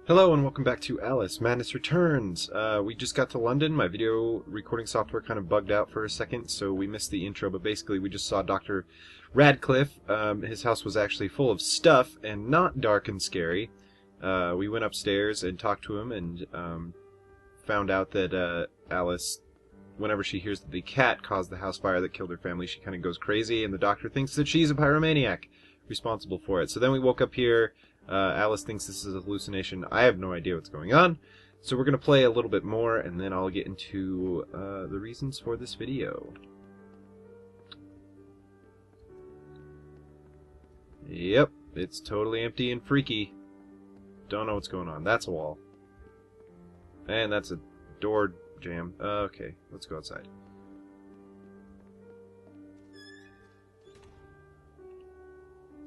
Hello and welcome back to Alice Madness Returns. We just got to London. My video recording software kind of bugged out for a second, so we missed the intro, but basically we just saw Dr. Radcliffe. His house was actually full of stuff and not dark and scary. We went upstairs and talked to him and found out that Alice, whenever she hears that the cat caused the house fire that killed her family, she kind of goes crazy, and the doctor thinks that she's a pyromaniac responsible for it. So then we woke up here. Alice thinks this is a hallucination. I have no idea what's going on. So we're going to play a little bit more, and then I'll get into the reasons for this video. Yep, it's totally empty and freaky. Don't know what's going on. That's a wall. And that's a door jam. Okay, let's go outside.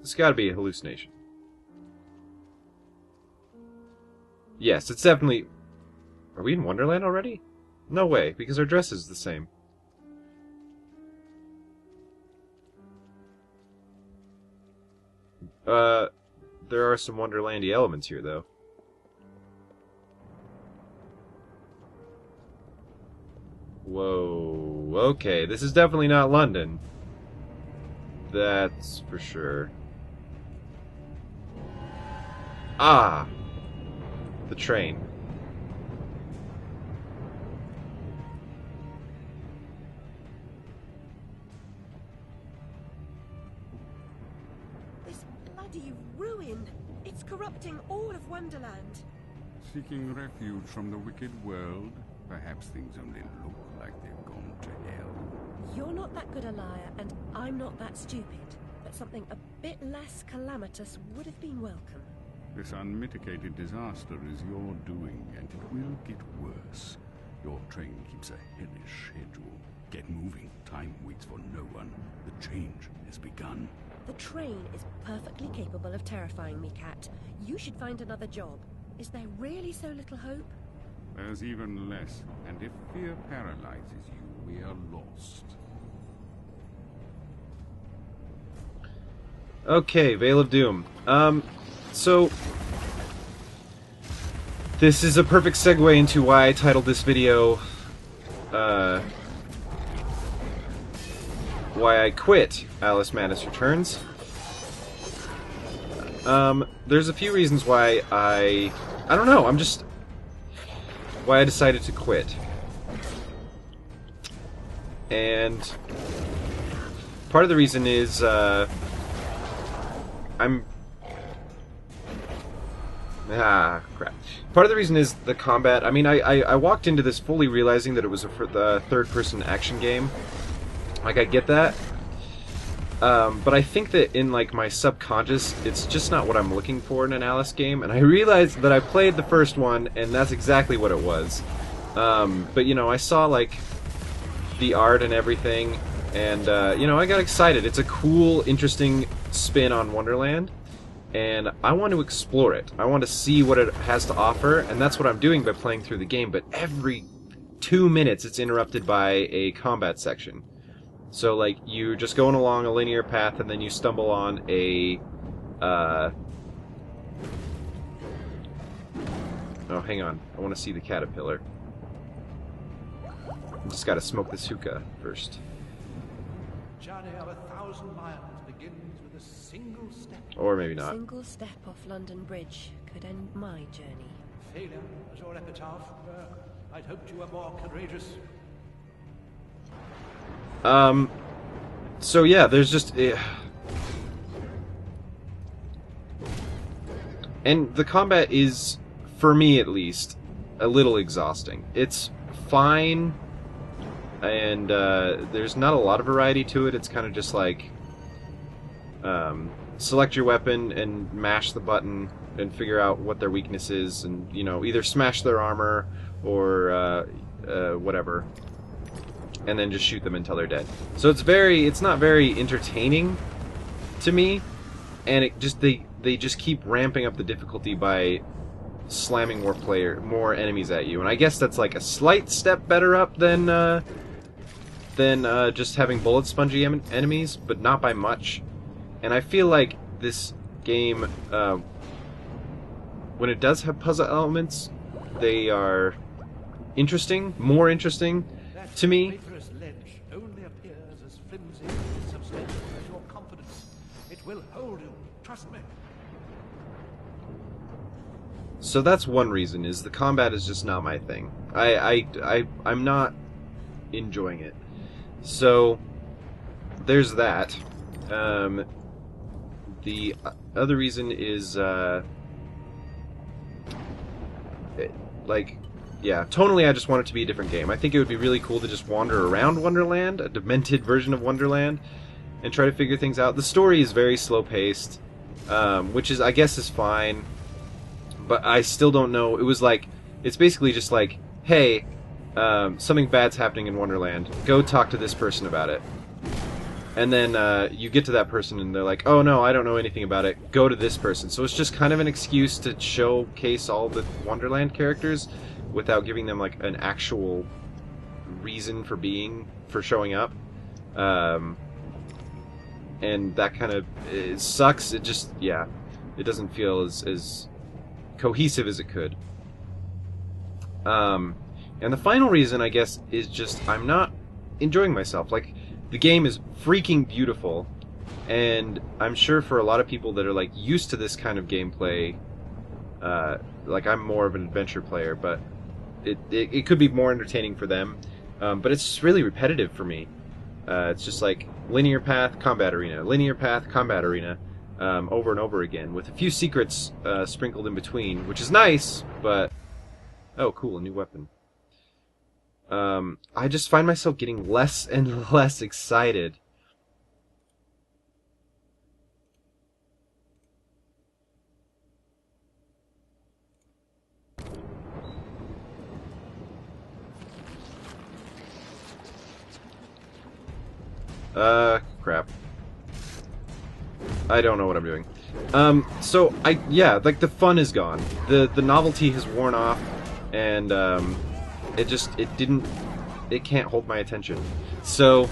This has got to be a hallucination. Yes, it's definitely... Are we in Wonderland already? No way, because our dress is the same. There are some Wonderlandy elements here, though. Whoa, okay, this is definitely not London. That's for sure. Ah! The train. This bloody ruin! It's corrupting all of Wonderland. Seeking refuge from the wicked world, perhaps things only look like they've gone to hell. You're not that good a liar, and I'm not that stupid. But something a bit less calamitous would have been welcome. This unmitigated disaster is your doing, and it will get worse. Your train keeps a hellish schedule. Get moving. Time waits for no one. The change has begun. The train is perfectly capable of terrifying me, Cat. You should find another job. Is there really so little hope? There's even less, and if fear paralyzes you, we are lost. Okay, Veil of Doom. So, this is a perfect segue into why I titled this video, why I quit Alice Madness Returns. There's a few reasons why I don't know, why I decided to quit. And part of the reason is, crap. Part of the reason is the combat. I mean, I walked into this fully realizing that it was a third-person action game. Like, I get that. But I think that in, like, my subconscious, it's just not what I'm looking for in an Alice game. And I realized that I played the first one, and that's exactly what it was. But, you know, I saw, like, the art and everything, and, you know, I got excited. It's a cool, interesting spin on Wonderland. And I want to explore it. I want to see what it has to offer, and that's what I'm doing by playing through the game, but every 2 minutes it's interrupted by a combat section. So, like, you're just going along a linear path, and then you stumble on a, Oh, hang on. I want to see the caterpillar. I just gotta smoke this hookah first. Journey of 1,000 miles begins with a single step. Or maybe not. Single step off London Bridge could end my journey. Failure as your epitaph. I'd hoped you were more courageous. So yeah, there's just... And the combat is, for me at least, a little exhausting. It's fine, and there's not a lot of variety to it. It's kind of just like... select your weapon and mash the button and figure out what their weakness is, and, you know, either smash their armor or whatever, and then just shoot them until they're dead. So it's not very entertaining to me, and it just they just keep ramping up the difficulty by slamming more enemies at you, and I guess that's like a slight step better up than just having bullet spongy enemies, but not by much. And I feel like this game when it does have puzzle elements, they are interesting, more interesting That to me. traitorous ledge only appears as flimsy and insubstantial as your confidence. It will hold you. Trust me. So that's one reason, is the combat is just not my thing. I'm not enjoying it. So there's that. The other reason is tonally I just want it to be a different game. I think it would be really cool to just wander around Wonderland, a demented version of Wonderland, and try to figure things out. The story is very slow paced, which is, I guess, is fine. But I still don't know. It's basically just like, hey, something bad's happening in Wonderland. Go talk to this person about it. And then you get to that person and they're like, oh no, I don't know anything about it. Go to this person. So it's just kind of an excuse to showcase all the Wonderland characters without giving them like an actual reason for showing up. And that kind of sucks. It just, yeah, it doesn't feel as cohesive as it could. And the final reason, I guess, is just I'm not enjoying myself. Like, the game is freaking beautiful, and I'm sure for a lot of people that are like used to this kind of gameplay, like I'm more of an adventure player, but it could be more entertaining for them. But it's just really repetitive for me. It's just like linear path, combat arena, linear path, combat arena. Over and over again, with a few secrets sprinkled in between, which is nice, but... Oh, cool, a new weapon. I just find myself getting less and less excited. Crap. I don't know what I'm doing. Like the fun is gone. The novelty has worn off, and it can't hold my attention. So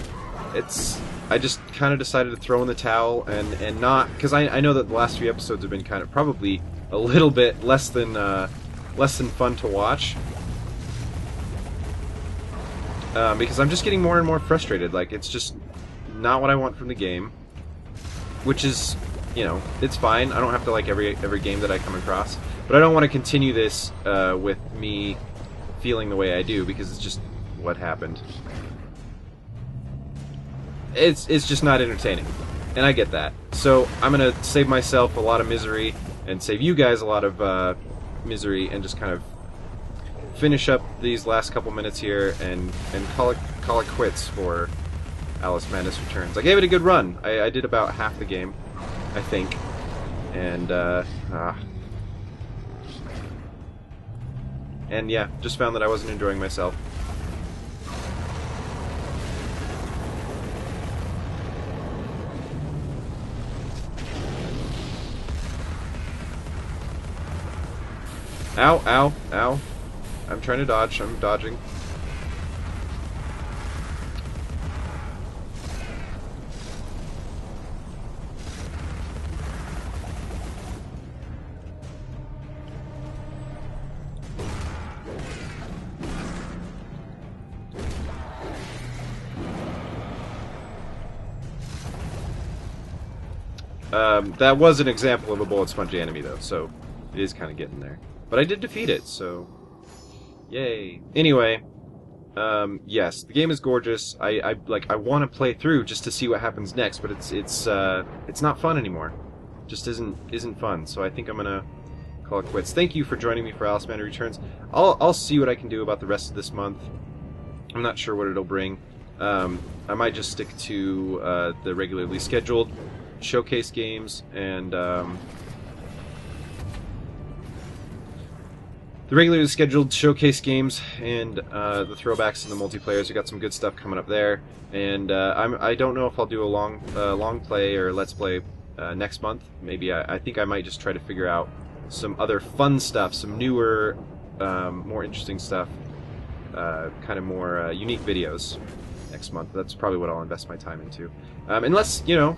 I just kind of decided to throw in the towel and not, because I know that the last few episodes have been kind of probably a little bit less than fun to watch. Because I'm just getting more and more frustrated. Like, it's just not what I want from the game. Which is, you know, it's fine. I don't have to like every game that I come across. But I don't want to continue this with me feeling the way I do, because it's just what happened. It's just not entertaining. And I get that. So I'm going to save myself a lot of misery, and save you guys a lot of misery, and just kind of finish up these last couple minutes here and call it quits for Alice Madness Returns. I gave it a good run. I did about half the game, I think. And yeah, just found that I wasn't enjoying myself. Ow, ow, ow. I'm trying to dodge. I'm dodging. That was an example of a bullet spongy enemy, though, so it is kind of getting there. But I did defeat it, so yay. Anyway, yes, the game is gorgeous. I want to play through just to see what happens next, but it's not fun anymore. Just isn't fun. So I think I'm gonna call it quits. Thank you for joining me for Alice Madness Returns. I'll see what I can do about the rest of this month. I'm not sure what it'll bring. I might just stick to the regularly scheduled showcase games and the regularly scheduled showcase games and the throwbacks and the multiplayers. We got some good stuff coming up there, and I don't know if I'll do a long play or let's play next month. Maybe I think I might just try to figure out some other fun stuff, some newer, more interesting stuff, kind of more unique videos next month. That's probably what I'll invest my time into, unless, you know.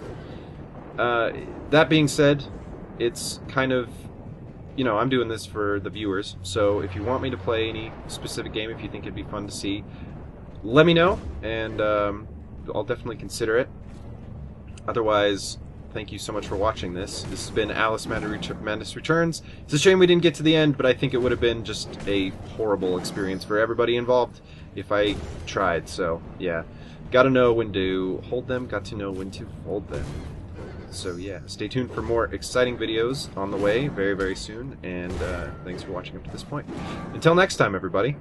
That being said, it's kind of you know, I'm doing this for the viewers, so if you want me to play any specific game, if you think it'd be fun to see, let me know, and I'll definitely consider it. Otherwise, thank you so much for watching this. This has been Alice Madness Returns. It's a shame we didn't get to the end, but I think it would have been just a horrible experience for everybody involved if I tried, so yeah. Gotta know when to hold them, got to know when to fold them. So yeah, stay tuned for more exciting videos on the way very, very soon, and thanks for watching up to this point. Until next time, everybody.